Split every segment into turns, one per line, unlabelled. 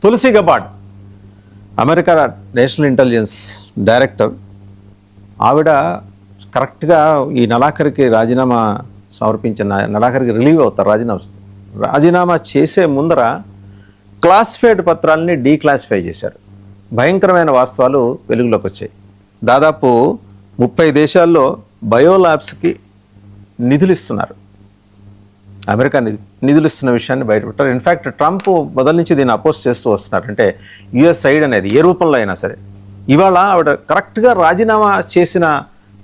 Tulsi Gabbard, America national intelligence director. ఆవిడ కరెక్ట్గా ఈ నెలాఖరికి రాజీనామా సమర్పించిన నెలాఖరికి రిలీవ్ అవుతారు. రాజీనామా చేసే ముందర క్లాసిఫైడ్ పత్రాలని డీక్లాసిఫై చేశారు. భయంకరమైన వాస్తవాలు వెలుగులోకి వచ్చాయి. దాదాపు 30 దేశాల్లో బయోలాబ్స్కి నిధులు ఇస్తున్నారు. అమెరికా నిధులు ఇస్తున్న విషయాన్ని బయటపెట్టారు. ఇన్ఫ్యాక్ట్ ట్రంప్ మొదటి నుంచి దీన్ని అపోజ్ చేస్తూ వస్తున్నారు. అంటే యుఎస్ సైడ్ అనేది ఏ రూపంలో అయినా సరే. ఇవాళ ఆవిడ కరెక్ట్గా రాజీనామా చేసిన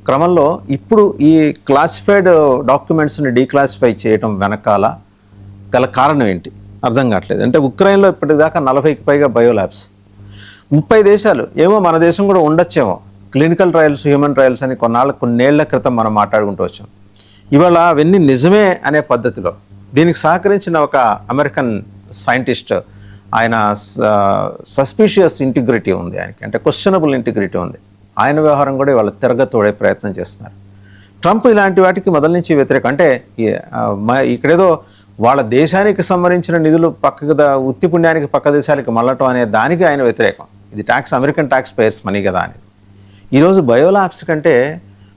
క్రమంలో ఇప్పుడు ఈ క్లాసిఫైడ్ డాక్యుమెంట్స్ని డీక్లాసిఫై చేయడం వెనకాల గల కారణం ఏంటి అర్థం కావట్లేదు. అంటే ఉక్రెయిన్లో ఇప్పటిదాకా 40కి పైగా బయోలాబ్స్, 30 దేశాలు, ఏమో మన దేశం కూడా ఉండొచ్చేమో క్లినికల్ ట్రయల్స్, హ్యూమన్ ట్రయల్స్ అని కొన్నేళ్ల క్రితం మనం మాట్లాడుకుంటూ వచ్చాం. ఇవాళ అవన్నీ నిజమే అనే పద్ధతిలో దీనికి సహకరించిన ఒక అమెరికన్ సైంటిస్ట్, ఆయన సస్పీషియస్ ఇంటిగ్రిటీ ఉంది ఆయనకి, అంటే క్వశ్చనబుల్ ఇంటిగ్రిటీ ఉంది. ఆయన వ్యవహారం కూడా ఇవాళ తిరగతోడే ప్రయత్నం చేస్తున్నారు. ట్రంప్ ఇలాంటి వాటికి మొదటి నుంచి వ్యతిరేకం. అంటే ఇక్కడేదో వాళ్ళ దేశానికి సంబంధించిన నిధులు ఉత్తి పుణ్యానికి పక్క దేశాలకు మళ్ళటం అనే దానికి ఆయన వ్యతిరేకం. ఇది అమెరికన్ ట్యాక్స్ పేయర్స్ మనీ కదా అని. ఈరోజు బయోలాబ్స్ కంటే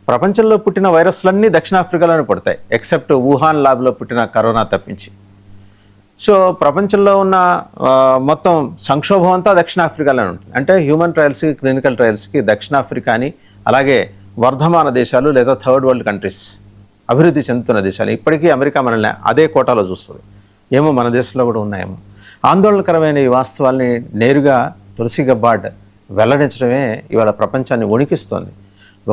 ప్రపంచంలో పుట్టిన వైరస్లన్నీ దక్షిణాఫ్రికాలోనే పుడతాయి, ఎక్సెప్ట్ వుహాన్ ల్యాబ్లో పుట్టిన కరోనా తప్పించి. సో ప్రపంచంలో ఉన్న మొత్తం సంక్షోభం అంతా దక్షిణాఫ్రికాలోనే ఉంటుంది. అంటే హ్యూమన్ ట్రయల్స్కి, క్లినికల్ ట్రయల్స్కి దక్షిణాఫ్రికాని, అలాగే వర్ధమాన దేశాలు లేదా థర్డ్ వరల్డ్ కంట్రీస్, అభివృద్ధి చెందుతున్న దేశాలు. ఇప్పటికీ అమెరికా మనల్ని అదే కోటాలో చూస్తుంది. ఏమో మన దేశంలో కూడా ఉన్నాయేమో. ఆందోళనకరమైన ఈ వాస్తవాల్ని నేరుగా తులసి గబార్డ్ వెల్లడించడమే ఇవాళ ప్రపంచాన్ని వణికిస్తోంది.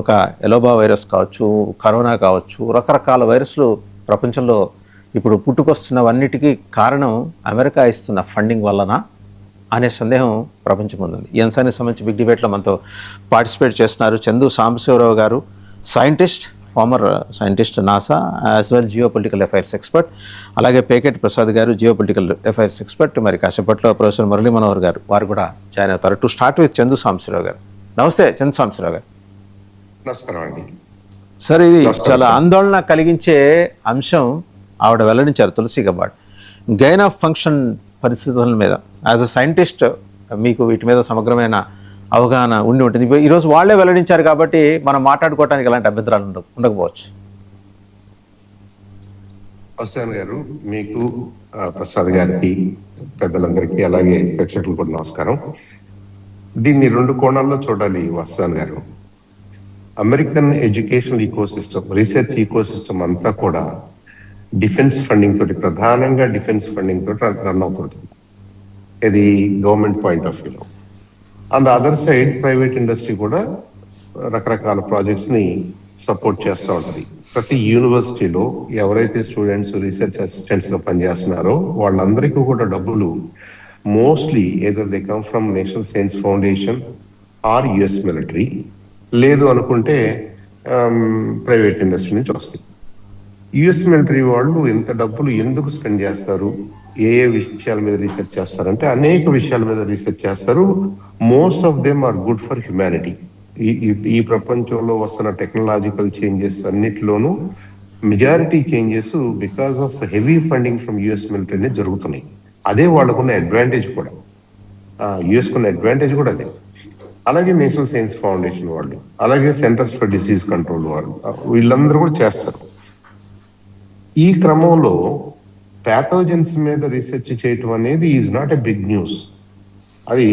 ఒక ఎలోబా వైరస్ కావచ్చు, కరోనా కావచ్చు, రకరకాల వైరస్లు ప్రపంచంలో ఇప్పుడు పుట్టుకొస్తున్నవన్నిటికీ కారణం అమెరికా ఇస్తున్న ఫండింగ్ వలన అనే సందేహం ప్రపంచం ఉంది. ఈ అంశానికి సంబంధించి బిగ్ డిబేట్లో మనతో పార్టిసిపేట్ చేస్తున్నారు చందు సాంబశివరావు గారు, scientist, former scientist NASA, as well geopolitical affairs expert. అలాగే పేకెట్ ప్రసాద్ గారు, జియో పొలిటికల్ అఫైర్స్ ఎక్స్పర్ట్. మరి కాసేపట్లో ప్రొఫెసర్ మురళీ మనోహర్ గారు, వారు కూడా జాయిన్ అవుతారు. To start with Chandu Sambasivarao గారు. నమస్తే చందు సాంబశివరావు గారు.
నమస్కారం అండి
సార్. ఇది చాలా ఆందోళన కలిగించే అంశం ఆవిడ వెల్లడించారు Tulsi Gabbard. Gain of function పరిస్థితుల మీద యాజ్ అ సైంటిస్ట్ మీకు వీటి మీద సమగ్రమైన అవగాహన ఉండి ఉంటుంది. ఈరోజు వాళ్ళే వెల్లడించారు కాబట్టి మనం మాట్లాడుకోవడానికి ఎలాంటి అభ్యంతరాలు ఉండకపోవచ్చు.
వస్తాన్ గారు, మీకు, ప్రసాద్ గారికి, పెద్దలందరికీ, అలాగే ప్రేక్షకులు కూడా నమస్కారం. దీన్ని 2 కోణాల్లో చూడాలి వస్తాన్ గారు. American educational ecosystem, research ecosystem అంతా కూడా డిఫెన్స్ ఫండింగ్ తోటి, ప్రధానంగా డిఫెన్స్ ఫండింగ్ తోటి రన్ అవుతుంటుంది. ఇది గవర్నమెంట్ పాయింట్ ఆఫ్ వ్యూలో. On the other side private industry కూడా రకరకాల ప్రాజెక్ట్స్ ని సపోర్ట్ చేస్తూ ఉంటుంది. ప్రతి యూనివర్సిటీలో ఎవరైతే స్టూడెంట్స్ రీసెర్చ్ అసిస్టెంట్స్ గా పనిచేస్తున్నారో వాళ్ళందరికీ కూడా డబ్బులు mostly either they come from national science foundation are US military, లేదు అనుకుంటే ప్రైవేట్ ఇండస్ట్రీ నుంచి వస్తాయి. యుఎస్ మిలిటరీ వాళ్ళు ఎంత డబ్బులు ఎందుకు స్పెండ్ చేస్తారు, ఏ విషయాల మీద రీసెర్చ్ చేస్తారంటే అనేక విషయాల మీద రీసెర్చ్ చేస్తారు. Most of them are good for humanity. ఈ ప్రపంచంలో వస్తున్న టెక్నాలజికల్ చేంజెస్ అన్నిటిలోనూ majority changes because of heavy funding from US మిలిటరీనే జరుగుతున్నాయి. అదే వాళ్ళకున్న అడ్వాంటేజ్ కూడా, యుఎస్ కున్న అడ్వాంటేజ్ కూడా అదే. అలాగే నేషనల్ సైన్స్ ఫౌండేషన్ వాళ్ళు, అలాగే సెంటర్స్ ఫర్ డిసీజ్ కంట్రోల్ వాళ్ళు, వీళ్ళందరూ కూడా చేస్తారు. ఈ క్రమంలో ప్యాథోజన్స్ మీద రీసెర్చ్ చేయటం అనేది is not a big news. అది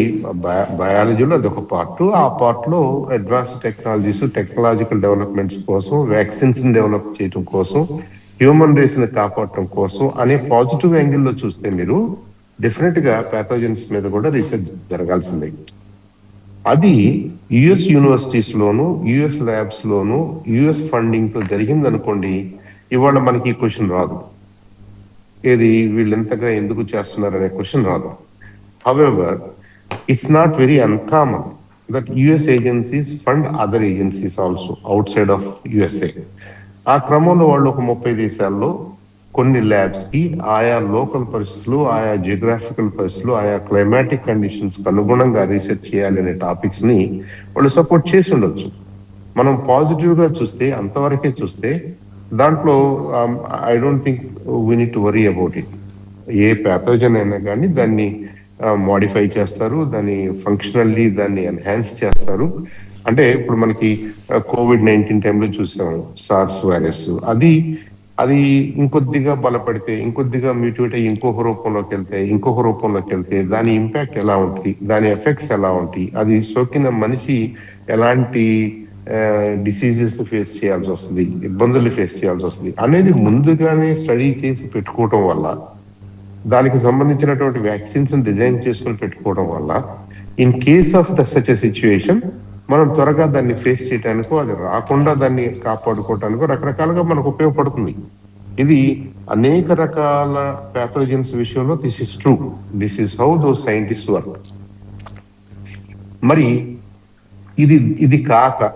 బయాలజీలో అదొక పార్ట్. ఆ పార్ట్ లో అడ్వాన్స్డ్ టెక్నాలజీస్, టెక్నాలజికల్ డెవలప్మెంట్స్ కోసం, వ్యాక్సిన్స్ డెవలప్ చేయడం కోసం, హ్యూమన్ రేస్ ని కాపాడటం కోసం అనే పాజిటివ్ యాంగిల్ లో చూస్తే మీరు డెఫినెట్ గా ప్యాథోజన్స్ మీద కూడా రీసెర్చ్ జరగాల్సిందే. అది యుఎస్ యూనివర్సిటీస్ లోను, యుఎస్ ల్యాబ్స్ లోను, యుఎస్ ఫండింగ్ తో జరిగింది అనుకోండి, ఇవాళ మనకి ఈ క్వశ్చన్ రాదు. ఏది వీళ్ళు ఎంతగా ఎందుకు చేస్తున్నారు అనే క్వశ్చన్ రాదు. However, it's not very uncommon that US agencies fund other agencies also out side of USA. ఆ క్రమంలో వాళ్ళు ఒక 30 దేశాల్లో కొన్ని ల్యాబ్స్ కి ఆయా లోకల్ పరిస్థితులు, ఆయా జియోగ్రాఫికల్ పరిస్థితులు, ఆయా క్లైమాటిక్ కండిషన్స్ కు అనుగుణంగా రీసెర్చ్ చేయాలి అనే టాపిక్స్ ని వాళ్ళు సపోర్ట్ చేసి ఉండొచ్చు. మనం పాజిటివ్ గా చూస్తే, అంతవరకే చూస్తే, దాంట్లో I don't think we need to worry about it. A pathogen అయినా కానీ దాన్ని మాడిఫై చేస్తారు, దాన్ని ఫంక్షనల్లీ దాన్ని ఎన్హాన్స్ చేస్తారు. అంటే ఇప్పుడు మనకి COVID-19 టైంలో చూసాం సార్స్ వైరస్, అది ఇంకొద్దిగా బలపడితే, ఇంకొద్దిగా మ్యూటేట్ అయ్యి ఇంకొక రూపంలోకి వెళ్తే దాని ఇంపాక్ట్ ఎలా ఉంటుంది, దాని ఎఫెక్ట్స్ ఎలా ఉంటాయి, అది సోకిన మనిషి ఎలాంటి డిసీజెస్ ఫేస్ చేయాల్సి వస్తుంది, ఇబ్బందులు ఫేస్ చేయాల్సి వస్తుంది అనేది ముందుగానే స్టడీ చేసి పెట్టుకోవటం వల్ల, దానికి సంబంధించినటువంటి వ్యాక్సిన్స్ డిజైన్ చేసుకుని పెట్టుకోవడం వల్ల, in case of such a situation మనం త్వరగా దాన్ని ఫేస్ చేయడానికో, అది రాకుండా దాన్ని కాపాడుకోవటానికో రకరకాలుగా మనకు ఉపయోగపడుతుంది. ఇది అనేక రకాల ప్యాథోజన్స్ విషయంలో this is true. This is how those scientist work. మరి ఇది కాక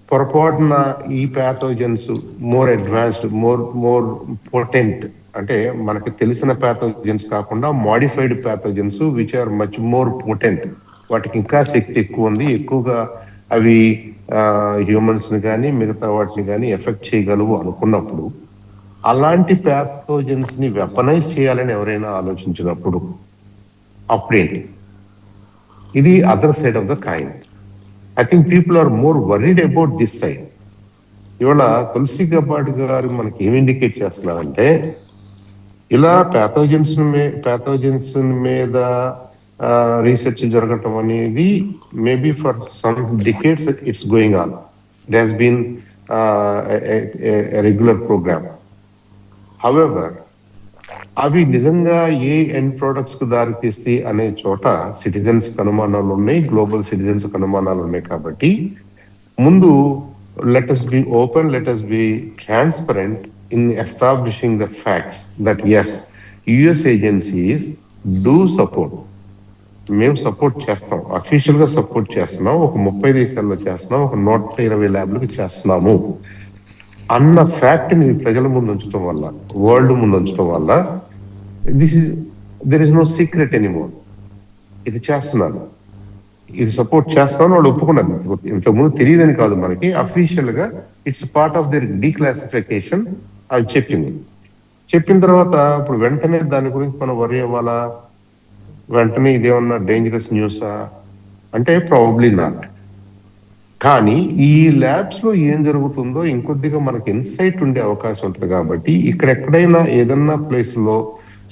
పొరపాటున ఈ pathogens more advanced, more potent, అంటే మనకి తెలిసిన ప్యాథోజన్స్ కాకుండా modified pathogens which are much more potent, వాటికి ఇంకా శక్తి ఎక్కువ ఉంది, ఎక్కువగా అవి హ్యూమన్స్ ని కానీ మిగతా వాటిని కానీ ఎఫెక్ట్ చేయగలవు అనుకున్నప్పుడు, అలాంటి ప్యాథోజన్స్ ని వెపనైజ్ చేయాలని ఎవరైనా ఆలోచించినప్పుడు అప్పుడేంటి? ఇది other side of the coin. I think people are more worried about this side. ఇవాళ తులసి గబాడ్ గారు మనకి ఏం ఇండికేట్ చేస్తున్నారంటే, ఇలా ప్యాథోజన్స్ మీద రీసెర్చ్ జరగటం అనేది maybe for some decades it's going on. It has been regular program. However అవి నిజంగా ఏ ఎండ్ ప్రొడక్ట్స్ కు దారి తీస్తాయి అనే చోట సిటిజన్స్ అనుమానాలు ఉన్నాయి, గ్లోబల్ సిటిజన్స్ అనుమానాలు ఉన్నాయి. కాబట్టి ముందు let us be open, let us be transparent in establishing the facts that yes, US agencies do support. మేము సపోర్ట్ చేస్తాం, అఫీషియల్ గా సపోర్ట్ చేస్తున్నాం, ఒక 30 దేశాల్లో చేస్తున్నాం, ఒక 120 ల్యాబ్లకు చేస్తున్నాము అన్న ఫ్యాక్ట్ ని ప్రజల ముందు ఉంచడం వల్ల, వరల్డ్ ముందు ఉంచడం వల్ల, there is no secret anymore. ఇది చేస్తున్నాను, ఇది సపోర్ట్ చేస్తామని వాళ్ళు ఒప్పుకున్నారు. ఇంతకుముందు తెలియదని కాదు, మనకి అఫీషియల్ గా ఇట్స్ పార్ట్ ఆఫ్ దర్ డీక్లాసిఫికేషన్ అని చెప్పిన తర్వాత ఇప్పుడు వెంటనే దాని గురించి మనం వరి అవ్వాలా? వెంటనే ఇదేమన్నా డేంజరస్ న్యూసా అంటే ప్రాబబ్లీ నాట్. కానీ ఈ ల్యాబ్స్ లో ఏం జరుగుతుందో ఇంకొద్దిగా మనకి ఇన్సైట్ ఉండే అవకాశం ఉంటుంది. కాబట్టి ఇక్కడెక్కడైనా ఏదన్నా ప్లేస్ లో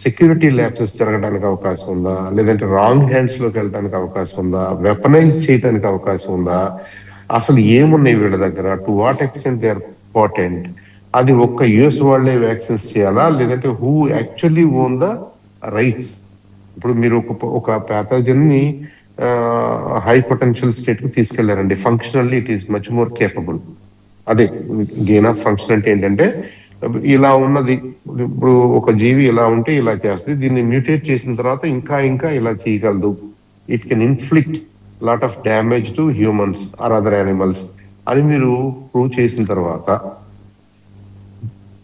సెక్యూరిటీ ల్యాబ్సెస్ జరగడానికి అవకాశం ఉందా, లేదంటే రాంగ్ హ్యాండ్స్ లోకి వెళ్ళడానికి అవకాశం ఉందా, వెపనైజ్ చేయడానికి అవకాశం ఉందా, అసలు ఏమున్నాయి వీళ్ళ దగ్గర, to what extent they are important, అది ఒక్క యుఎస్ వాళ్ళే వ్యాక్సిన్స్ చేయాలా, లేదంటే who actually own the rights. ఇప్పుడు మీరు ఒక ప్యాథోజన్ ని హై పొటెన్షియల్ స్టేట్ కి తీసుకెళ్లారండి, functionally it is much more capable. అదే గెయిన్ ఆఫ్ ఫంక్షన్ అంటే ఏంటంటే, ఇలా ఉన్నది, ఇప్పుడు ఒక జీవి ఇలా ఉంటే ఇలా చేస్తుంది, దీన్ని మ్యూటేట్ చేసిన తర్వాత ఇంకా ఇలా చేయగలదు, it can inflict lot of damage to humans or other animals అని మీరు ప్రూవ్ చేసిన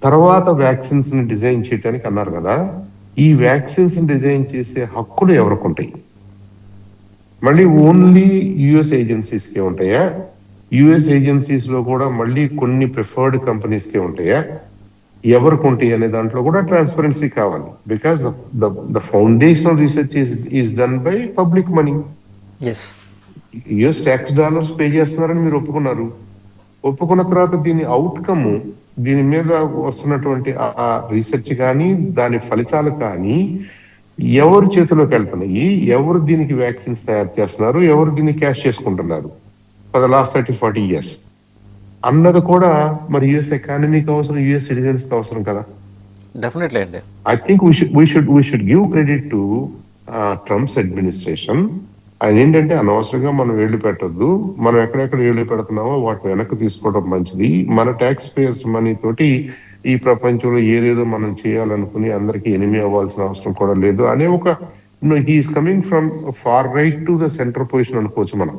తర్వాత వ్యాక్సిన్స్ ని డిజైన్ చేయడానికి అన్నారు కదా. ఈ వ్యాక్సిన్స్ డిజైన్ చేసే హక్కులు ఎవరికి ఉంటాయి? మళ్ళీ ఓన్లీ యుఎస్ ఏజెన్సీస్ కే ఉంటాయా? యుఎస్ ఏజెన్సీస్ లో కూడా మళ్ళీ కొన్ని ప్రిఫర్డ్ కంపెనీస్ కే ఉంటాయా? ఎవరికి ఉంటాయి అనే దాంట్లో కూడా ట్రాన్స్పరెన్సీ కావాలి. Because the foundational research is done by public money. US tax dollars pay చేస్తున్నారని మీరు ఒప్పుకున్న తర్వాత దీని అవుట్కమ్, దీని మీద వస్తున్నటువంటి ఆ రీసెర్చ్ కానీ దాని ఫలితాలు కానీ ఎవరి చేతిలోకి వెళ్తున్నాయి, ఎవరు దీనికి వ్యాక్సిన్స్ తయారు చేస్తున్నారు, ఎవరు దీన్ని క్యాష్ చేసుకుంటున్నారు ఫర్ ద లాస్ట్ 30-40 years అన్నది కూడా మరి యుఎస్ ఎకానమీకి అవసరం, యుఎస్ సిటిజన్స్ కి అవసరం కదా.
డెఫినెట్లీ అండి.
I think we should give credit to Trump's administration. ఆయన ఏంటంటే అనవసరంగా మనం వేళ్లు పెట్టొద్దు, మనం ఎక్కడెక్కడ వేళ్లు పెడుతున్నామో వాటిని వెనక్కి తీసుకోవడం మంచిది, మన ట్యాక్స్ పేయర్స్ మనీ తోటి ఈ ప్రపంచంలో ఏదేదో మనం చేయాలనుకుని అందరికి ఎనిమి అవ్వాల్సిన అవసరం కూడా లేదు అనే ఒక he's coming from far right to the center position అనుకోవచ్చు. మనం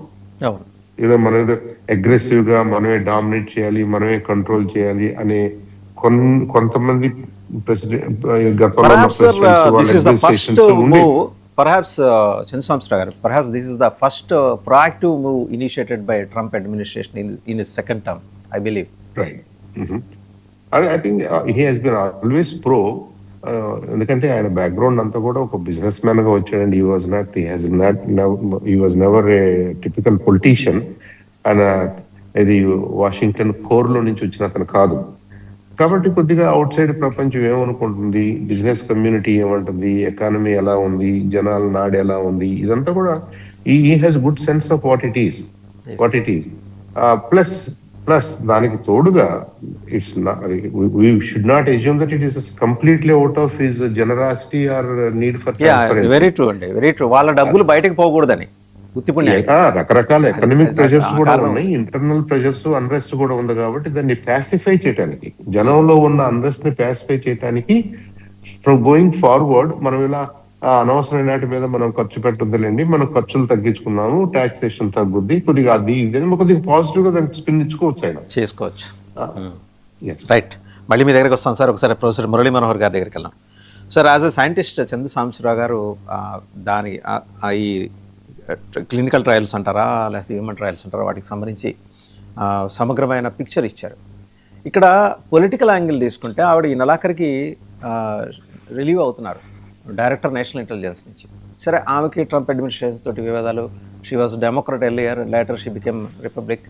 మనం ఏదో అగ్రెసివ్ గా మనమే డామినేట్ చేయాలి, మనమే కంట్రోల్ చేయాలి అనే కొంతమంది
Perhaps, Chinnasamstra garu, perhaps this is the first proactive move initiated by Trump administration in his second term, I believe.
Right. Mm-hmm. I think he has been always pro, ఎందుకంటే ఆయన background అంతా కూడా ఒక business man గా వచ్చాడండి. He was never A typical politician. ఆయన ఇది Washington core లో నుంచి వచ్చిన అతను కాదు. కాబట్టి కొద్దిగా అవుట్ సైడ్ ప్రపంచం ఏమనుకుంటుంది, బిజినెస్ కమ్యూనిటీ ఏమంటుంది, ఎకానమీ ఎలా ఉంది, జనాల నాడు ఎలా ఉంది, ఇదంతా కూడా ఈ has good sense of what it is. Plus plus దానికి తోడుగా it's we should not assume that it is completely out of his generosity or need for transparency.
Very true అండి, వెరీ ట్రూ. వాళ్ళ డబ్బులు బయటకు పోకూడదని ఉత్తిపుణ్యం.
రకరకాల ఎకనామిక్ ప్రెషర్స్ కూడా
కారణం.
ఉన్నాయి, ఇంటర్నల్ ప్రెషర్స్, అన్రెస్ట్ కూడా ఉంది. కాబట్టి దాన్ని పాసిఫై చేయడానికి, జనంలో ఉన్న అన్రెస్ట్ ని పాసిఫై చేయడానికి ఫ్రమ్ గోయింగ్ ఫార్వర్డ్ మనం ఇలా అనవసరమైన వాటి మీద మనం ఖర్చు పెట్టొద్దులేండి, మనం ఖర్చులు తగ్గించుకున్నాము, టాక్సేషన్ తగ్గుద్ది, కొద్దిగా అది ఇది కొద్దిగా పాజిటివ్ గా దానికి స్పిన్ ఇచ్చుకోవచ్చు ఆయన.
చేసుకోవచ్చు.
Yes.
రైట్, మళ్ళీ మీ దగ్గరికి వస్తాను సార్. ఒకసారి ప్రొఫెసర్ మురళీ మనోహర్ గారి దగ్గరికి వెళ్ళాం. Sir, as a scientist Chandu Sambasivarao గారు దాని ఈ క్లినికల్ ట్రయల్స్ అంటారా లేకపోతే హ్యూమన్ ట్రయల్స్ అంటారా, వాటికి సంబంధించి సమగ్రమైన పిక్చర్ ఇచ్చారు. ఇక్కడ పొలిటికల్ యాంగిల్ తీసుకుంటే ఆవిడ ఈ నెలాఖరికి రిలీవ్ అవుతున్నారు, డైరెక్టర్ నేషనల్ ఇంటెలిజెన్స్ నుంచి. సరే, ఆమెకి ట్రంప్ అడ్మినిస్ట్రేషన్ తోటి వివాదాలు. She was democrat earlier, later she became republic.